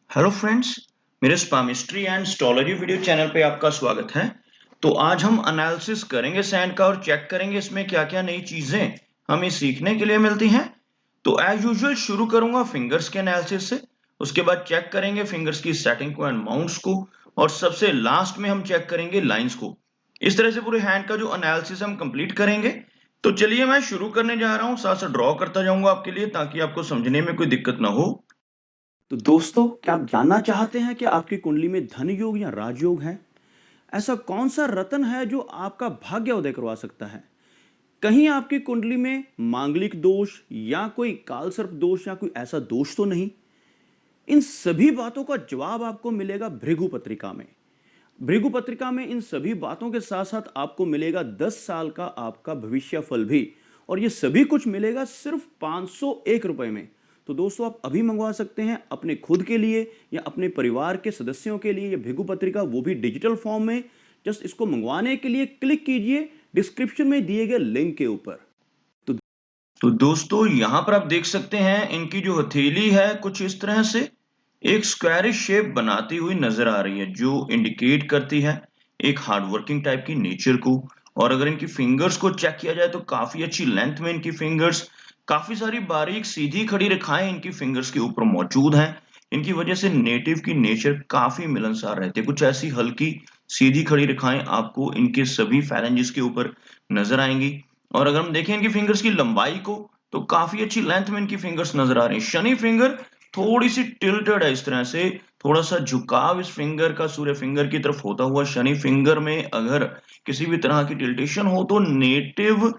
Hello friends, मेरे स्पामिस्ट्री and astrology video channel पे आपका स्वागत है। तो आज हम एनालिसिस करेंगे सैंड का और चेक करेंगे इसमें क्या-क्या नई चीजें हमें सीखने के लिए मिलती हैं। तो एज यूजुअल शुरू करूंगा फिंगर्स के एनालिसिस से, उसके बाद चेक करेंगे फिंगर्स की सेटिंग को एंड माउंट्स को, और सबसे लास्ट में हम चेक करेंगे लाइंस को। इस तरह से पूरे हैंड का जो एनालिसिस हम कंप्लीट करेंगे। तो चलिए मैं शुरू करने जा रहा हूँ, साथ साथ ड्रॉ करता जाऊंगा आपके लिए ताकि आपको समझने में कोई दिक्कत ना हो। तो दोस्तों, क्या आप जानना चाहते हैं कि आपकी कुंडली में धन योग या राजयोग है? ऐसा कौन सा रत्न है जो आपका भाग्य उदय करवा सकता है? कहीं आपकी कुंडली में मांगलिक दोष या कोई कालसर्प दोष या कोई ऐसा दोष तो नहीं? इन सभी बातों का जवाब आपको मिलेगा भृगु पत्रिका में। भृगु पत्रिका में इन सभी बातों के साथ साथ आपको मिलेगा 10 साल का आपका भविष्य फल भी, और ये सभी कुछ मिलेगा सिर्फ 501 रुपए में। तो दोस्तों, आप अभी मंगवा सकते हैं अपने खुद के लिए या अपने परिवार के सदस्यों के लिए ये भृगु पत्रिका, वो भी डिजिटल फॉर्म में। जस्ट इसको मंगवाने के लिए क्लिक कीजिए डिस्क्रिप्शन में दिए गए लिंक के ऊपर। तो दोस्तों यहाँ पर आप देख सकते हैं इनकी जो हथेली है कुछ इस तरह से एक स्क्वायरिश शेप बनाती हुई नजर आ रही है, जो इंडिकेट करती है एक हार्डवर्किंग टाइप की नेचर को। और अगर इनकी फिंगर्स को चेक किया जाए तो काफी अच्छी लेंथ में इनकी फिंगर्स, काफी सारी बारीक सीधी खड़ी रेखाएं इनकी फिंगर्स के ऊपर मौजूद हैं। इनकी वजह से नेटिव की नेचर काफी मिलनसार रहती है। कुछ ऐसी हल्की सीधी खड़ी रेखाएं आपको इनके सभी फैलेंजेस के ऊपर नजर आएंगी। और अगर हम देखें इनकी फिंगर्स की लंबाई को, तो काफी अच्छी लेंथ में इनकी फिंगर्स नजर आ रही है। शनि फिंगर थोड़ी सी टिल्टेड है इस तरह से, थोड़ा सा झुकाव इस फिंगर का सूर्य फिंगर की तरफ होता हुआ। शनि फिंगर में अगर किसी भी तरह की टिल्टेशन हो तो नेटिव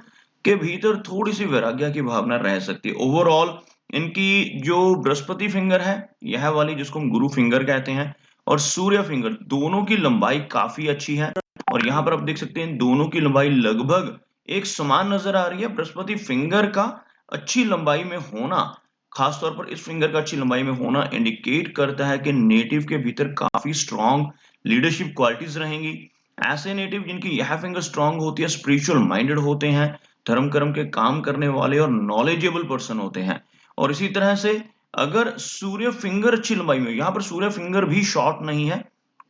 के भीतर थोड़ी सी वैराग्य की भावना रह सकती है। ओवरऑल इनकी जो बृहस्पति फिंगर है, यह वाली जिसको हम गुरु फिंगर कहते हैं, और सूर्य फिंगर, दोनों की लंबाई काफी अच्छी है। और यहाँ पर आप देख सकते हैं दोनों की लंबाई लगभग एक समान नजर आ रही है। बृहस्पति फिंगर का अच्छी लंबाई में होना, खासतौर पर इस फिंगर का अच्छी लंबाई में होना, इंडिकेट करता है कि नेटिव के भीतर काफी स्ट्रॉन्ग लीडरशिप क्वालिटीज रहेंगी। ऐसे नेटिव जिनकी यह फिंगर स्ट्रॉन्ग होती है स्पिरिचुअल माइंडेड होते हैं, धर्म कर्म के काम करने वाले और नॉलेजेबल पर्सन होते हैं। और इसी तरह से अगर सूर्य फिंगर अच्छी लंबाई में, यहाँ पर सूर्य फिंगर भी शॉर्ट नहीं है,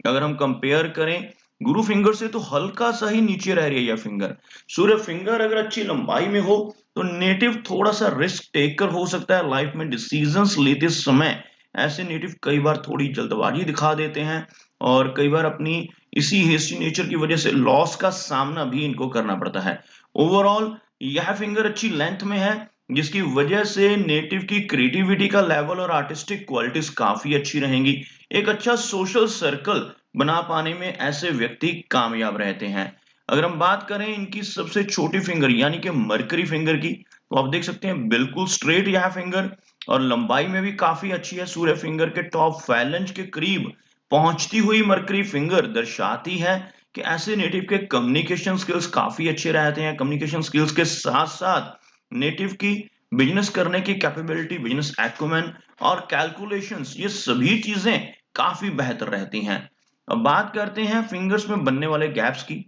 अगर हम कंपेयर करें गुरु फिंगर से तो हल्का सा ही नीचे रह रही है यह फिंगर। सूर्य फिंगर अगर अच्छी लंबाई में हो तो नेटिव थोड़ा सा रिस्क टेकर हो सकता है लाइफ में। डिसीजंस लेते समय ऐसे नेटिव कई बार थोड़ी जल्दबाजी दिखा देते हैं, और कई बार अपनी इसी हेस्टी नेचर की वजह से लॉस का सामना भी इनको करना पड़ता है। ओवरऑल यह फिंगर अच्छी लेंथ में है, जिसकी वजह से नेटिव की क्रिएटिविटी का लेवल और आर्टिस्टिक क्वालिटीज काफी अच्छी रहेंगी। एक अच्छा सोशल सर्कल बना पाने में ऐसे व्यक्ति कामयाब रहते हैं। अगर हम बात करें इनकी सबसे छोटी फिंगर यानी कि मरकरी फिंगर की, तो आप देख सकते हैं बिल्कुल स्ट्रेट यह फिंगर, और लंबाई में भी काफी अच्छी है। सूर्य फिंगर के टॉप फैलेंज के करीब पहुंचती हुई मरकरी फिंगर दर्शाती है कि ऐसे नेटिव के कम्युनिकेशन स्किल्स काफी अच्छे रहते हैं। कम्युनिकेशन स्किल्स के साथ साथ नेटिव की बिजनेस करने की कैपेबिलिटी, बिजनेस एक्यूमेन और कैलकुलेशंस, ये सभी चीजें काफी बेहतर रहती हैं। अब बात करते हैं फिंगर्स में बनने वाले गैप्स की।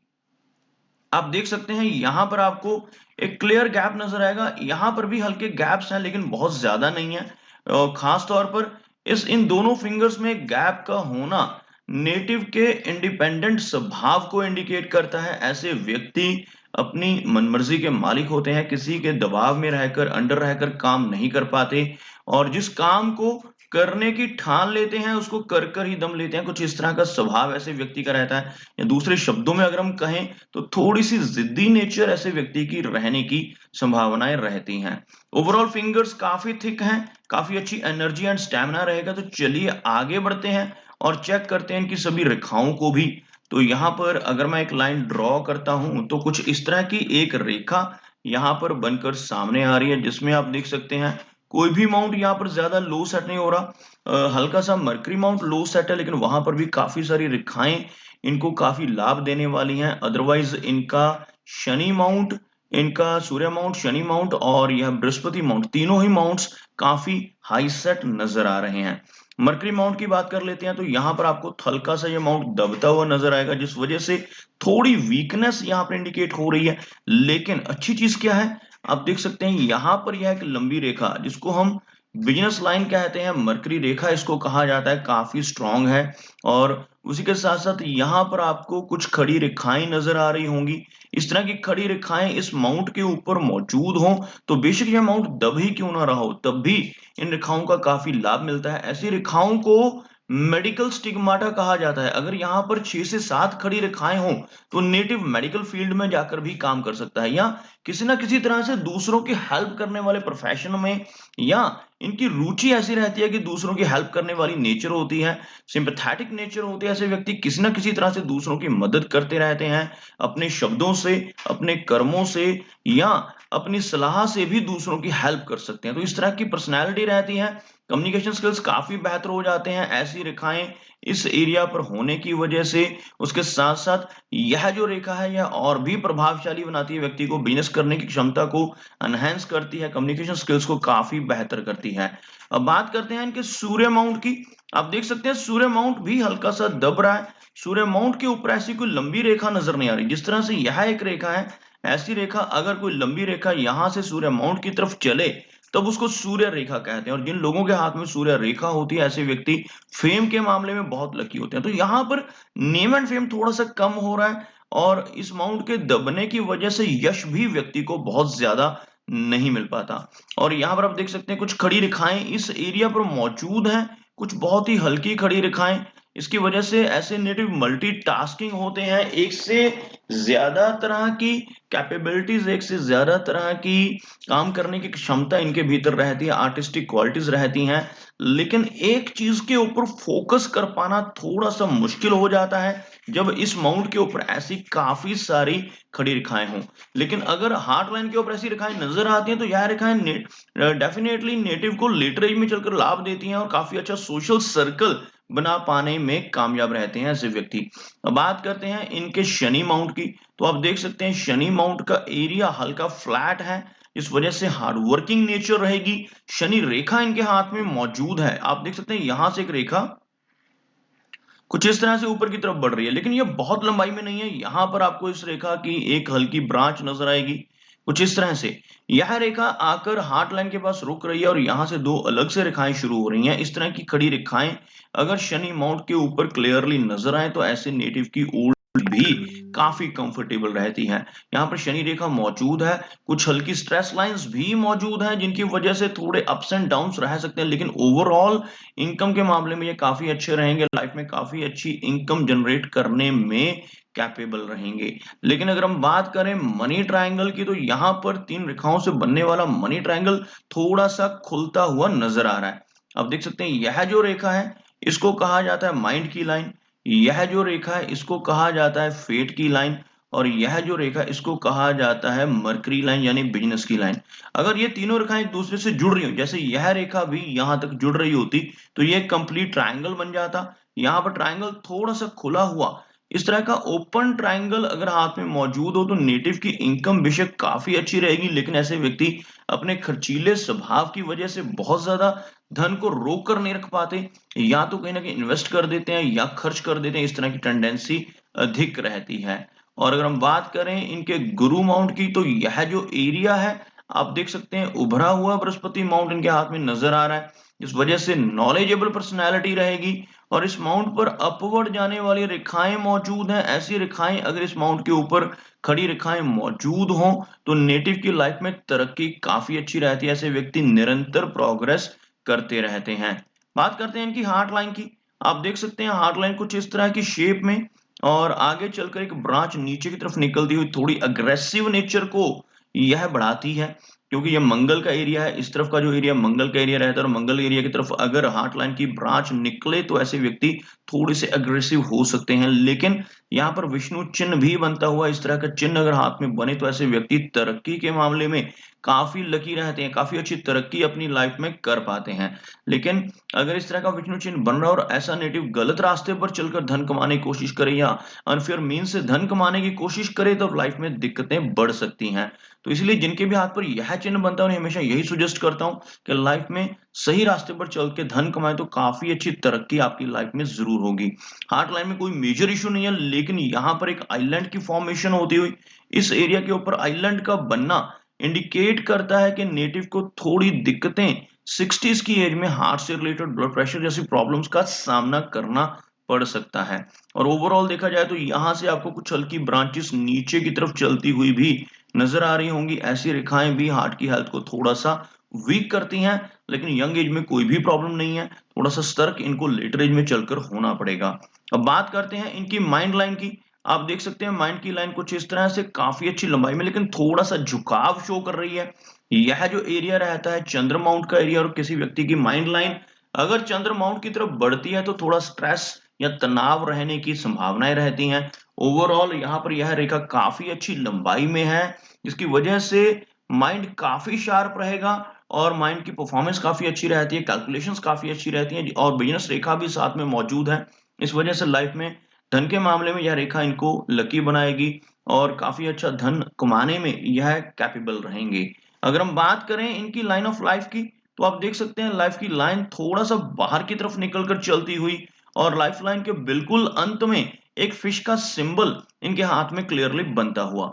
आप देख सकते हैं यहाँ पर आपको एक क्लियर गैप नजर आएगा। यहाँ पर भी हल्के गैप्स हैं लेकिन बहुत ज्यादा नहीं है। खास तौर पर इस इन दोनों फिंगर्स में गैप का होना नेटिव के इंडिपेंडेंट स्वभाव को इंडिकेट करता है। ऐसे व्यक्ति अपनी मनमर्जी के मालिक होते हैं, किसी के दबाव में रहकर, अंडर रहकर काम नहीं कर पाते, और जिस काम को करने की ठान लेते हैं उसको कर कर ही दम लेते हैं। कुछ इस तरह का स्वभाव ऐसे व्यक्ति का रहता है। या दूसरे शब्दों में अगर हम कहें तो थोड़ी सी जिद्दी नेचर ऐसे व्यक्ति की रहने की संभावनाएं रहती हैं। ओवरऑल फिंगर्स काफी थिक हैं, काफी एनर्जी एंड स्टैमिना रहेगा। तो चलिए आगे बढ़ते हैं और चेक करते हैं इनकी सभी रेखाओं को भी। तो यहाँ पर अगर मैं एक लाइन ड्रॉ करता हूं तो कुछ इस तरह की एक रेखा यहाँ पर बनकर सामने आ रही है, जिसमें आप देख सकते हैं कोई भी माउंट यहाँ पर ज्यादा लो सेट नहीं हो रहा। हल्का सा मरकरी माउंट लो सेट है, लेकिन वहां पर भी काफी सारी रेखाएं इनको काफी लाभ देने वाली हैं। अदरवाइज इनका शनि माउंट, इनका सूर्य माउंट, शनि माउंट और यह बृहस्पति माउंट, तीनों ही माउंट्स काफी हाई सेट नजर आ रहे हैं। मरकरी माउंट की बात कर लेते हैं तो यहाँ पर आपको हल्का सा ये माउंट दबता हुआ नजर आएगा, जिस वजह से थोड़ी वीकनेस यहाँ पर इंडिकेट हो रही है। लेकिन अच्छी चीज क्या है, आप देख सकते हैं यहाँ पर यह एक लंबी रेखा, जिसको हम बिजनेस लाइन कहते हैं, मरकरी रेखा इसको कहा जाता है, काफी स्ट्रांग है। और उसी के साथ साथ यहाँ पर आपको कुछ खड़ी रेखाएं नजर आ रही होंगी। इस तरह की खड़ी रेखाएं इस माउंट के ऊपर मौजूद हों तो बेशक यह माउंट दब ही क्यों ना रहा हो, तब भी इन रेखाओं का काफी लाभ मिलता है। ऐसी रेखाओं को मेडिकल स्टिग्माटा कहा जाता है। अगर यहाँ पर 6 से 7 खड़ी रेखाएं हों तो नेटिव मेडिकल फील्ड में जाकर भी काम कर सकता है, या किसी ना किसी तरह से दूसरों की हेल्प करने वाले प्रोफेशन में, या इनकी रुचि ऐसी रहती है कि दूसरों की हेल्प करने वाली नेचर होती है, सिंपैथेटिक नेचर होती है। ऐसे व्यक्ति किसी ना किसी तरह से दूसरों की मदद करते रहते हैं, अपने शब्दों से, अपने कर्मों से, या अपनी सलाह से भी दूसरों की हेल्प कर सकते हैं। तो इस तरह की पर्सनैलिटी रहती है। कम्युनिकेशन स्किल्स काफी बेहतर हो जाते हैं ऐसी रेखाएं इस एरिया पर होने की वजह से। उसके साथ साथ यह जो रेखा है यह और भी प्रभावशाली बनाती है, व्यक्ति को बिजनेस करने की क्षमता को एनहांस करती है, कम्युनिकेशन स्किल्स को काफी बेहतर करती है। अब बात करते हैं इनके सूर्य माउंट की। आप देख सकते हैं सूर्य माउंट भी हल्का सा दब रहा है। सूर्य माउंट के ऊपर ऐसी कोई लंबी रेखा नजर नहीं आ रही। जिस तरह से यह एक रेखा है, ऐसी रेखा अगर कोई लंबी रेखा यहां से सूर्य माउंट की तरफ चले तब उसको सूर्य रेखा कहते हैं। और जिन लोगों के हाथ में सूर्य रेखा होती है ऐसे व्यक्ति फेम के मामले में बहुत लकी होते हैं। तो यहाँ पर नेम एंड फेम थोड़ा सा कम हो रहा है, और इस माउंट के दबने की वजह से यश भी व्यक्ति को बहुत ज्यादा नहीं मिल पाता। और यहाँ पर आप देख सकते हैं कुछ खड़ी रेखाएं इस एरिया पर मौजूद हैं, कुछ बहुत ही हल्की खड़ी रेखाएं। इसकी वजह से ऐसे नेटिव मल्टीटास्किंग होते हैं, एक से ज्यादा तरह की कैपेबिलिटीज, एक से ज्यादा तरह की काम करने की क्षमता इनके भीतर रहती है, आर्टिस्टिक क्वालिटीज रहती हैं। लेकिन एक चीज के ऊपर फोकस कर पाना थोड़ा सा मुश्किल हो जाता है जब इस माउंट के ऊपर ऐसी काफी सारी खड़ी रेखाएं हों। लेकिन अगर हार्ट लाइन के ऊपर ऐसी रेखाएं नजर आती हैं तो यह रेखाएं डेफिनेटली नेटिव को लेटर एज में चलकर लाभ देती हैं और काफी अच्छा सोशल सर्कल बना पाने में कामयाब रहते हैं ऐसे व्यक्ति। अब बात करते हैं इनके शनि माउंट की। तो आप देख सकते हैं शनि माउंट का एरिया हल्का फ्लैट है, इस वजह से हार्ड वर्किंग नेचर रहेगी। शनि रेखा इनके हाथ में मौजूद है। आप देख सकते हैं यहां से एक रेखा कुछ इस तरह से ऊपर की तरफ बढ़ रही है, लेकिन ये बहुत लंबाई में नहीं है। यहां पर आपको इस रेखा की एक हल्की ब्रांच नजर आएगी कुछ इस तरह से। यह रेखा आकर हार्ट लाइन के पास रुक रही है और यहां से दो अलग से रेखाएं शुरू हो रही हैं। इस तरह की खड़ी रेखाएं अगर शनि माउंट के ऊपर क्लियरली नजर आए तो ऐसे नेटिव की ओल्ड भी काफी कंफर्टेबल रहती है। यहाँ पर शनि रेखा मौजूद है, कुछ हल्की स्ट्रेस लाइंस भी मौजूद हैं जिनकी वजह से थोड़े अप्स एंड डाउन्स रह सकते हैं, लेकिन ओवरऑल इनकम के मामले में ये काफी अच्छे रहेंगे, लाइफ में काफी अच्छी इनकम जनरेट करने में कैपेबल रहेंगे। लेकिन अगर हम बात करें मनी ट्रायंगल की तो यहाँ पर 3 रेखाओं से बनने वाला मनी ट्रायंगल थोड़ा सा खुलता हुआ नजर आ रहा है। आप देख सकते हैं यह जो रेखा है इसको कहा जाता है माइंड की लाइन, यह जो रेखा है इसको कहा जाता है फेट की लाइन, और यह जो रेखा इसको कहा जाता है मरकरी लाइन यानी बिजनेस की लाइन। अगर ये तीनों रेखाएं एक दूसरे से जुड़ रही हो, जैसे यह रेखा भी यहां तक जुड़ रही होती तो ये कंप्लीट ट्रायंगल बन जाता। यहाँ पर ट्रायंगल थोड़ा सा खुला हुआ, इस तरह का ओपन ट्रायंगल अगर हाथ में मौजूद हो तो नेटिव की इनकम बेशक काफी अच्छी रहेगी, लेकिन ऐसे व्यक्ति अपने खर्चीले स्वभाव की वजह से बहुत ज्यादा धन को रोक कर नहीं रख पाते, या तो कहीं ना कहीं इन्वेस्ट कर देते हैं या खर्च कर देते हैं। इस तरह की टेंडेंसी अधिक रहती है। और अगर हम बात करें इनके गुरु माउंट की तो यह जो एरिया है आप देख सकते हैं उभरा हुआ बृहस्पति माउंट इनके हाथ में नजर आ रहा है। इस वजह से नॉलेजेबल पर्सनैलिटी रहेगी, और इस माउंट पर अपवर्ड जाने वाली रेखाएं मौजूद हैं। ऐसी रेखाएं अगर इस माउंट के ऊपर खड़ी रेखाएं मौजूद हों तो नेटिव की लाइफ में तरक्की काफी अच्छी रहती है। ऐसे व्यक्ति निरंतर प्रोग्रेस करते रहते हैं। बात करते हैं इनकी हार्ट लाइन की। आप देख सकते हैं हार्ट लाइन कुछ इस तरह की शेप में, और आगे चलकर एक ब्रांच नीचे की तरफ निकलती हुई थोड़ी अग्रेसिव नेचर को यह बढ़ाती है, क्योंकि यह मंगल का एरिया है। इस तरफ का जो एरिया मंगल का एरिया रहता है, और मंगल एरिया की तरफ अगर हार्ट लाइन की ब्रांच निकले तो ऐसे व्यक्ति थोड़े से अग्रेसिव हो सकते हैं। लेकिन यहाँ पर विष्णु चिन्ह भी बनता हुआ, इस तरह का चिन्ह अगर हाथ में बने तो ऐसे व्यक्ति तरक्की के मामले में काफी लकी रहते हैं, काफी अच्छी तरक्की अपनी लाइफ में कर पाते हैं। लेकिन अगर इस तरह का विष्णु चिन्ह बन रहा है और ऐसा नेटिव गलत रास्ते पर चलकर धन कमाने की कोशिश करे या अनफेयर मीन से धन कमाने की कोशिश करे तो लाइफ में दिक्कतें बढ़ सकती हैं। तो इसलिए जिनके भी हाथ पर यह चिन्ह बनता है उन्हें हमेशा यही सजेस्ट करता हूं कि लाइफ में सही रास्ते पर चल के धन कमाए तो काफी अच्छी तरक्की आपकी लाइफ में जरूर होगी। हार्ट लाइन में कोई मेजर इशू नहीं है, लेकिन यहाँ पर एक आइलैंड की फॉर्मेशन होती हुई इस एरिया के ऊपर आइलैंड का बनना इंडिकेट करता है कि नेटिव को थोड़ी दिक्कतें 60s की एज में हार्ट से रिलेटेड ब्लड प्रेशर जैसी प्रॉब्लम्स का सामना करना पड़ सकता है। और ओवरऑल देखा जाए तो यहाँ से आपको कुछ हल्की ब्रांचेस नीचे की तरफ चलती हुई भी नजर आ रही होंगी। ऐसी रेखाएं भी हार्ट की हेल्थ को थोड़ा सा वीक करती हैं, लेकिन यंग एज में कोई भी प्रॉब्लम नहीं है। थोड़ा सा सतर्क इनको लेटर एज में चलकर होना पड़ेगा। अब बात करते हैं इनकी माइंड लाइन की। आप देख सकते हैं माइंड की लाइन कुछ इस तरह से काफी अच्छी लंबाई में, लेकिन थोड़ा सा झुकाव शो कर रही है। यह जो एरिया रहता है चंद्र माउंट का एरिया, और किसी व्यक्ति की माइंड लाइन अगर चंद्र माउंट की तरफ बढ़ती है तो थोड़ा स्ट्रेस या तनाव रहने की संभावनाएं रहती हैं। ओवरऑल यहाँ पर यह रेखा काफी अच्छी लंबाई में है, जिसकी वजह से माइंड काफी शार्प रहेगा और माइंड की परफॉर्मेंस काफी अच्छी रहती है, कैलकुलेशंस काफी अच्छी रहती हैं, और बिजनेस रेखा भी साथ में मौजूद है। इस वजह से लाइफ में धन के मामले में यह रेखा इनको लकी बनाएगी और काफी अच्छा धन कमाने में यह कैपेबल रहेंगे। अगर हम बात करें इनकी लाइन ऑफ लाइफ की, तो आप देख सकते हैं लाइफ की लाइन थोड़ा सा बाहर की तरफ निकलकर चलती हुई, और लाइफ लाइन के बिल्कुल अंत में एक फिश का सिंबल इनके हाथ में क्लियरली बनता हुआ।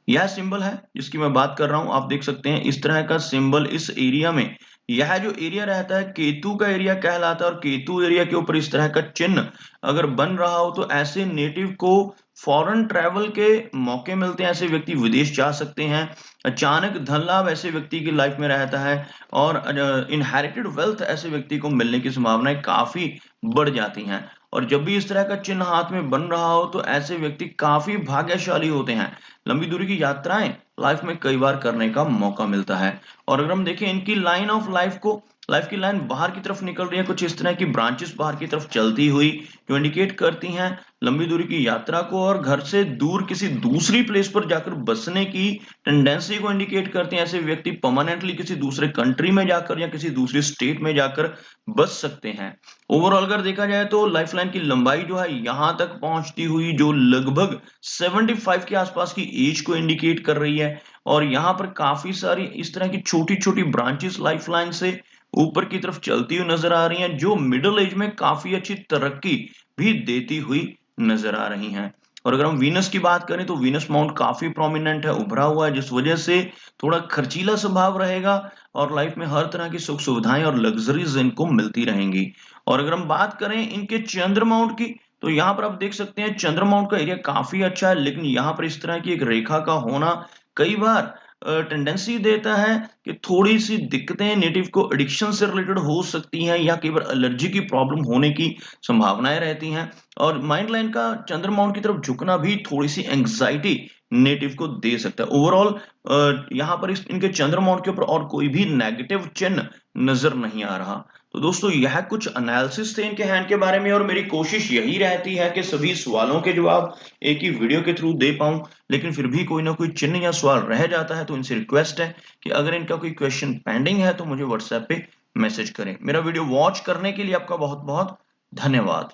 यह सिंबल है जिसकी मैं बात कर रहा हूं। आप देख सकते हैं इस तरह का सिंबल इस एरिया में, यह जो एरिया रहता है केतु का एरिया कहलाता है, और केतु एरिया के ऊपर इस तरह का चिन्ह अगर बन रहा हो तो ऐसे नेटिव को फॉरेन ट्रैवल के मौके मिलते हैं। ऐसे व्यक्ति विदेश जा सकते हैं। अचानक धन लाभ ऐसे व्यक्ति की लाइफ में रहता है, और इनहेरिटेड वेल्थ ऐसे व्यक्ति को मिलने की संभावनाएं काफी बढ़ जाती हैं। और जब भी इस तरह का चिन्ह हाथ में बन रहा हो तो ऐसे व्यक्ति काफी भाग्यशाली होते हैं। लंबी दूरी की यात्राएं लाइफ में कई बार करने का मौका मिलता है। और अगर हम देखें इनकी लाइन ऑफ लाइफ को, लाइफ की लाइन बाहर की तरफ निकल रही है, कुछ इस तरह की ब्रांचेस बाहर की तरफ चलती हुई जो इंडिकेट करती हैं लंबी दूरी की यात्रा को, और घर से दूर किसी दूसरी प्लेस पर जाकर बसने की टेंडेंसी को इंडिकेट करते हैं। ऐसे व्यक्ति परमानेंटली किसी दूसरे कंट्री में जाकर या किसी दूसरी स्टेट में जाकर बस सकते हैं। ओवरऑल अगर देखा जाए तो लाइफ लाइन की लंबाई जो है यहां तक पहुंचती हुई जो लगभग 75 के आसपास की एज को इंडिकेट कर रही है। और यहाँ पर काफी सारी इस तरह की छोटी छोटी ब्रांचेस लाइफ लाइन से ऊपर की तरफ चलती हुई नजर आ रही हैं, जो मिडिल एज में काफी अच्छी तरक्की भी देती हुई नजर आ रही हैं। और अगर हम वीनस की बात करें तो वीनस माउंट काफी प्रोमिनेंट है, उभरा हुआ है, जिस वजह से थोड़ा खर्चीला स्वभाव रहेगा और लाइफ में हर तरह की सुख सुविधाएं और लग्जरीज इनको मिलती रहेंगी। और अगर हम बात करें इनके चंद्र माउंट की, तो यहाँ पर आप देख सकते हैं चंद्र माउंट का एरिया काफी अच्छा है, लेकिन यहाँ पर इस तरह की एक रेखा का होना कई बार टेंडेंसी देता है कि थोड़ी सी दिक्कतें नेटिव को एडिक्शन से रिलेटेड हो सकती हैं, या कई बार एलर्जी की प्रॉब्लम होने की संभावनाएं रहती हैं। और माइंड लाइन का चंद्र माउंट की तरफ झुकना भी थोड़ी सी एंग्जाइटी नेटिव को दे सकता है। ओवरऑल यहाँ पर इनके चंद्र माउंट के ऊपर और कोई भी नेगेटिव चिन्ह नजर नहीं आ रहा। तो दोस्तों यह कुछ एनालिसिस थे इनके हैंड के बारे में, और मेरी कोशिश यही रहती है कि सभी सवालों के जवाब एक ही वीडियो के थ्रू दे पाऊं। लेकिन फिर भी कोई ना कोई चिन्ह या सवाल रह जाता है, तो इनसे रिक्वेस्ट है कि अगर इनका कोई क्वेश्चन पेंडिंग है तो मुझे व्हाट्सएप पे मैसेज करें। मेरा वीडियो वॉच करने के लिए आपका बहुत बहुत धन्यवाद।